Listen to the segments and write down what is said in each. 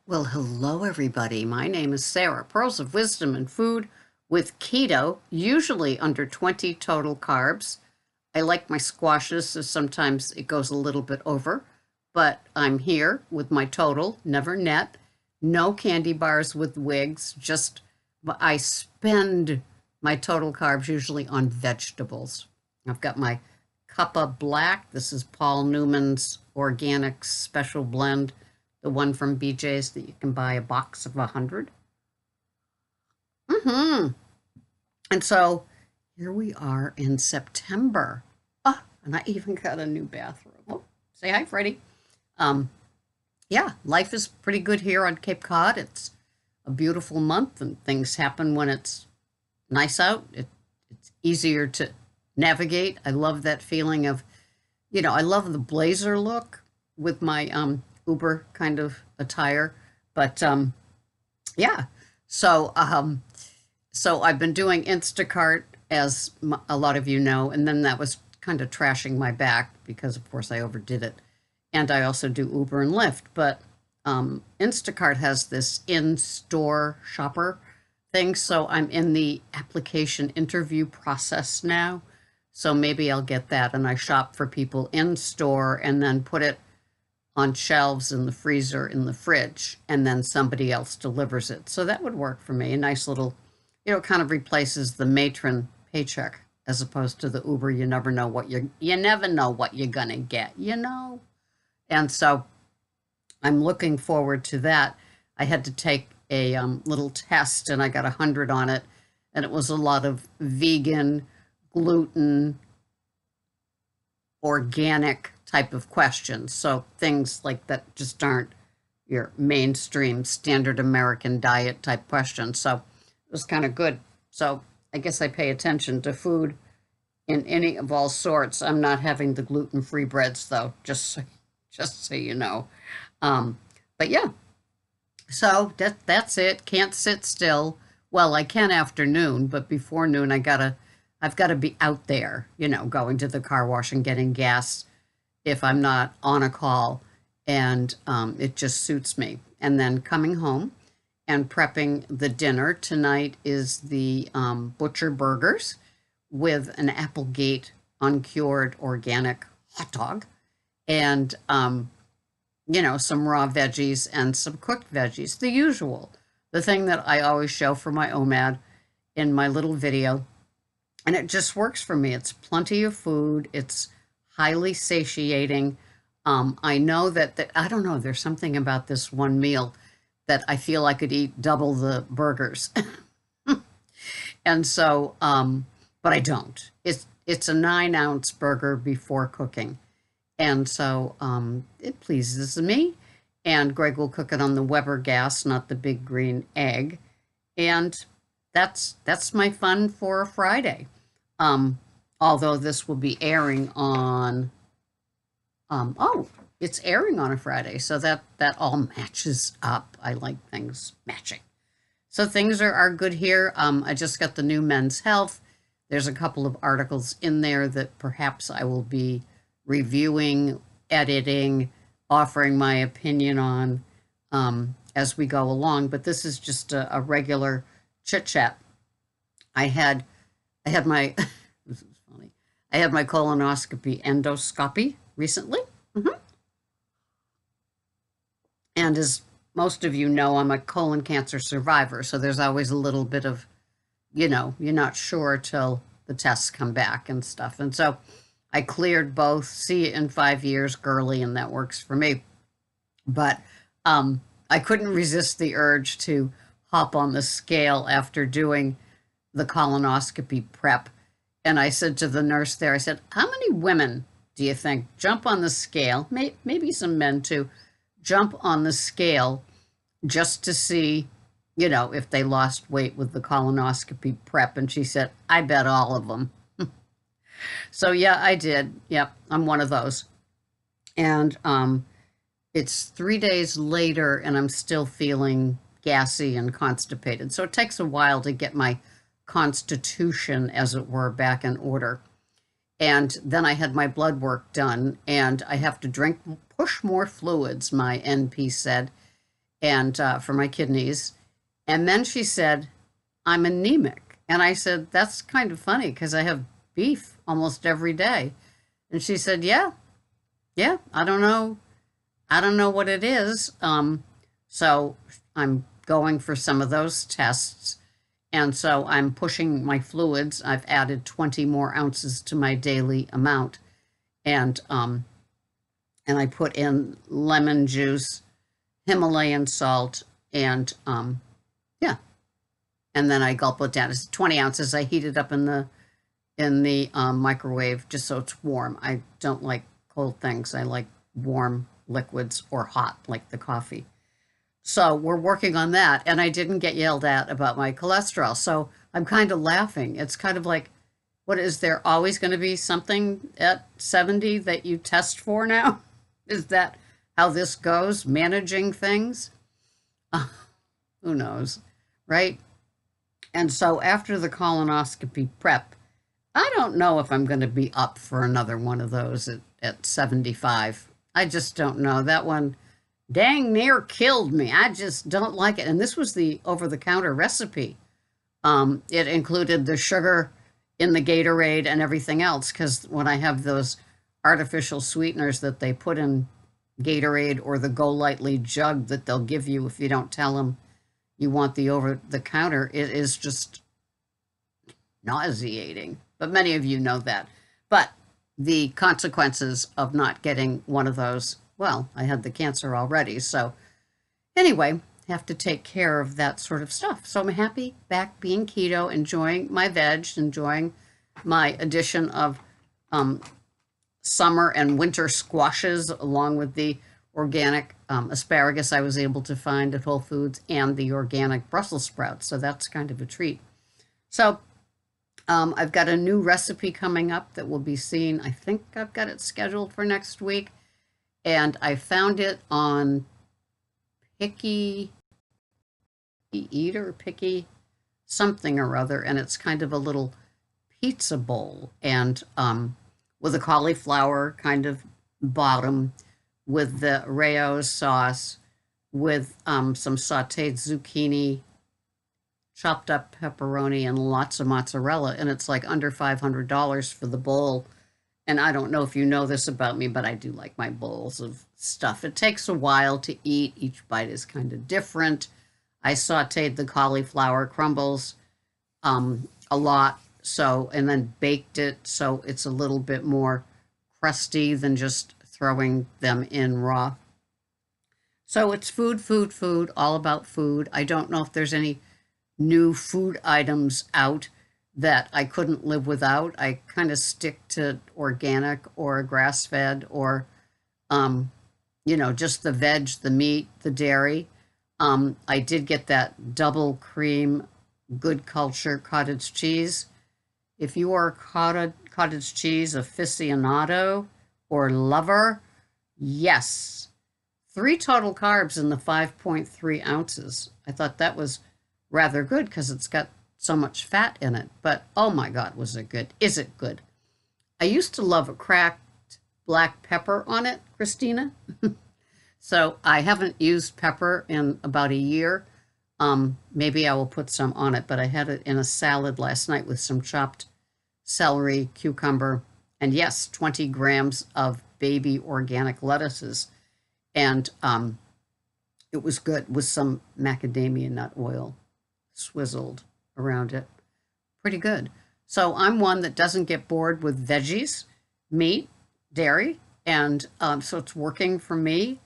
Well, hello, everybody. My name is Sarah, Pearls of Wisdom and Food with Keto, usually under 20 total carbs. I like my squashes, so sometimes it goes a little bit over, but I'm here with my total, never net, no candy bars with wigs, just I spend my total carbs usually on vegetables. I've got my Cuppa Black. This is Paul Newman's organic special blend, the one from BJ's that you can buy a box of 100. Mm-hmm. And so here we are in September. Oh, and I even got a new bathroom. Oh, say hi, Freddie. Um, yeah, life is pretty good here on Cape Cod. It's a beautiful month, and things happen when it's nice out. It's easier to navigate. I love that feeling of, I love the blazer look with my Uber kind of attire. But yeah, so so I've been doing Instacart, as a lot of you know, and then that was kind of trashing my back because, of course, I overdid it. And I also do Uber and Lyft. But Instacart has this in-store shopper thing, so I'm in the application interview process now. So maybe I'll get that, and I shop for people in store and then put it on shelves in the freezer in the fridge, and then somebody else delivers it. So that would work for me. A nice little, kind of replaces the matron paycheck as opposed to the Uber. You never know what you're gonna get. And so I'm looking forward to that. I had to take a little test, and I got 100 on it, and it was a lot of vegan, gluten, organic type of questions. So things like that just aren't your mainstream standard American diet type questions. So it was kind of good. So I guess I pay attention to food in any of all sorts. I'm not having the gluten-free breads though, just so you know. Um, but yeah, so that's it. Can't sit still. Well, I can after noon, but before noon I've got to be out there, going to the car wash and getting gas if I'm not on a call, and it just suits me. And then coming home and prepping the dinner. Tonight is the butcher burgers with an Applegate uncured organic hot dog, and some raw veggies and some cooked veggies, the usual, the thing that I always show for my OMAD in my little video. And it just works for me. It's plenty of food. It's highly satiating. I know that I don't know, there's something about this one meal that I feel I could eat double the burgers. And so, but I don't. It's a 9-ounce burger before cooking. And so it pleases me. And Greg will cook it on the Weber gas, not the big green egg. And that's my fun for a Friday. Although this will be airing on it's airing on a Friday, so that all matches up. I like things matching. So things are good here. I just got the new Men's Health. There's a couple of articles in there that perhaps I will be reviewing, editing, offering my opinion on as we go along. But this is just a regular chit chat. I had my this is funny. I had my colonoscopy endoscopy recently. hmm And as most of you know, I'm a colon cancer survivor, so there's always a little bit of, you're not sure till the tests come back and stuff. And so I cleared both. See you in 5 years, girly, and that works for me. But I couldn't resist the urge to hop on the scale after doing the colonoscopy prep. And I said to the nurse there, I said, how many women do you think jump on the scale, maybe some men too, jump on the scale just to see, if they lost weight with the colonoscopy prep? And she said, I bet all of them. So yeah, I did. Yep, I'm one of those. And it's 3 days later, and I'm still feeling gassy and constipated. So it takes a while to get my constitution, as it were, back in order. And then I had my blood work done, and I have to push more fluids, my NP said. and for my kidneys. And then she said, I'm anemic. And I said, that's kind of funny because I have beef almost every day. And she said, yeah, I don't know. I don't know what it is. So I'm going for some of those tests. And so I'm pushing my fluids. I've added 20 more ounces to my daily amount. And I put in lemon juice, Himalayan salt, and yeah. And then I gulp it down. It's 20 ounces. I heat it up in the microwave just so it's warm. I don't like cold things. I like warm liquids or hot, like the coffee. So we're working on that, and I didn't get yelled at about my cholesterol. So I'm kind of laughing. It's kind of like, what is there always going to be something at 70 that you test for now? Is that how this goes? Managing things? Who knows, right? And so after the colonoscopy prep, I don't know if I'm going to be up for another one of those at 75. I just don't know. That one dang near killed me. I just don't like it. And this was the over-the-counter recipe. It included the sugar in the Gatorade and everything else, because when I have those artificial sweeteners that they put in Gatorade or the Go Lightly jug that they'll give you if you don't tell them you want the over-the-counter, it is just nauseating. But many of you know that. But the consequences of not getting one of those, well, I had the cancer already. So anyway, have to take care of that sort of stuff. So I'm happy back being keto, enjoying my veg, enjoying my addition of summer and winter squashes, along with the organic asparagus I was able to find at Whole Foods and the organic Brussels sprouts. So that's kind of a treat. So I've got a new recipe coming up that will be seen. I think I've got it scheduled for next week. And I found it on Picky Eater, Picky something or other. And it's kind of a little pizza bowl, and with a cauliflower kind of bottom, with the Rao's sauce, with some sauteed zucchini, chopped up pepperoni, and lots of mozzarella. And it's like under $500 for the bowl. And I don't know if you know this about me, but I do like my bowls of stuff. It takes a while to eat. Each bite is kind of different. I sauteed the cauliflower crumbles a lot, so, and then baked it so it's a little bit more crusty than just throwing them in raw. So it's food, food, food, all about food. I don't know if there's any new food items out that I couldn't live without. I kind of stick to organic or grass-fed or, just the veg, the meat, the dairy. I did get that double cream Good Culture cottage cheese. If you are a cottage cheese aficionado or lover, yes. 3 total carbs in the 5.3 ounces. I thought that was rather good because it's got so much fat in it. But oh my God, was it good? Is it good? I used to love a cracked black pepper on it, Christina. So I haven't used pepper in about a year. Maybe I will put some on it, but I had it in a salad last night with some chopped celery, cucumber, and yes, 20 grams of baby organic lettuces. And it was good with some macadamia nut oil swizzled around it. Pretty good. So I'm one that doesn't get bored with veggies, meat, dairy, and so it's working for me.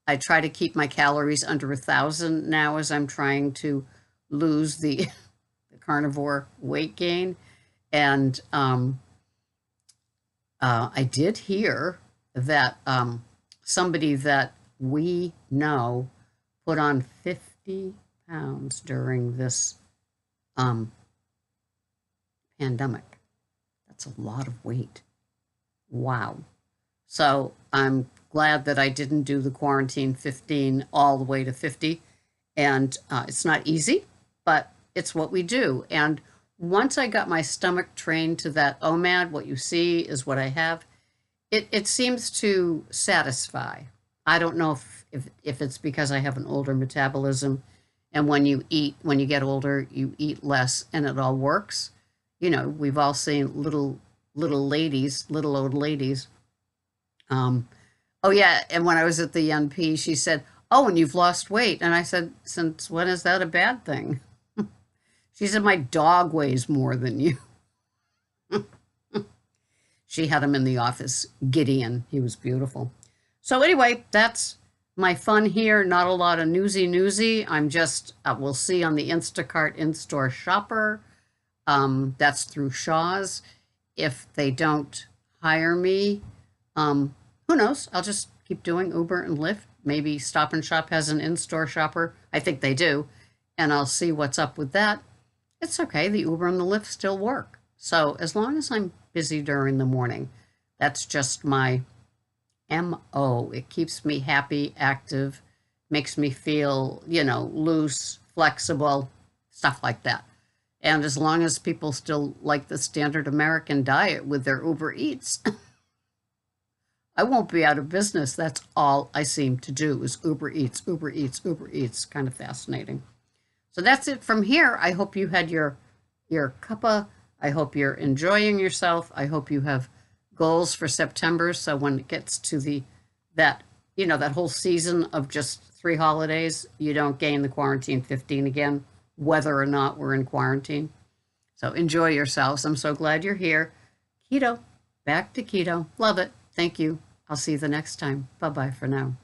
I try to keep my calories under 1,000 now as I'm trying to lose the carnivore weight gain. And I did hear that somebody that we know put on 50 pounds during this pandemic. That's a lot of weight. Wow. So I'm glad that I didn't do the quarantine 15 all the way to 50. And it's not easy, but it's what we do. And once I got my stomach trained to that OMAD, what you see is what I have, it seems to satisfy. I don't know if it's because I have an older metabolism, and when you eat, when you get older, you eat less, and it all works. You know, we've all seen little ladies, little old ladies. Um, oh yeah, and when I was at the NP, she said, "Oh, and you've lost weight," and I said, "Since when is that a bad thing?" She said, "My dog weighs more than you." She had him in the office, Gideon. He was beautiful. So anyway, that's my fun here. Not a lot of newsy. I'm just, we'll see on the Instacart in-store shopper. That's through Shaw's. If they don't hire me, who knows? I'll just keep doing Uber and Lyft. Maybe Stop and Shop has an in-store shopper. I think they do. And I'll see what's up with that. It's okay. The Uber and the Lyft still work. So as long as I'm busy during the morning, that's just my MO. It keeps me happy, active, makes me feel, loose, flexible, stuff like that. And as long as people still like the standard American diet with their Uber Eats, I won't be out of business. That's all I seem to do is Uber Eats, Uber Eats, Uber Eats. Kind of fascinating. So that's it from here. I hope you had your cuppa. I hope you're enjoying yourself. I hope you have goals for September. So when it gets to that whole season of just 3 holidays, you don't gain the quarantine 15 again, whether or not we're in quarantine. So enjoy yourselves. I'm so glad you're here. Keto, back to keto. Love it. Thank you. I'll see you the next time. Bye-bye for now.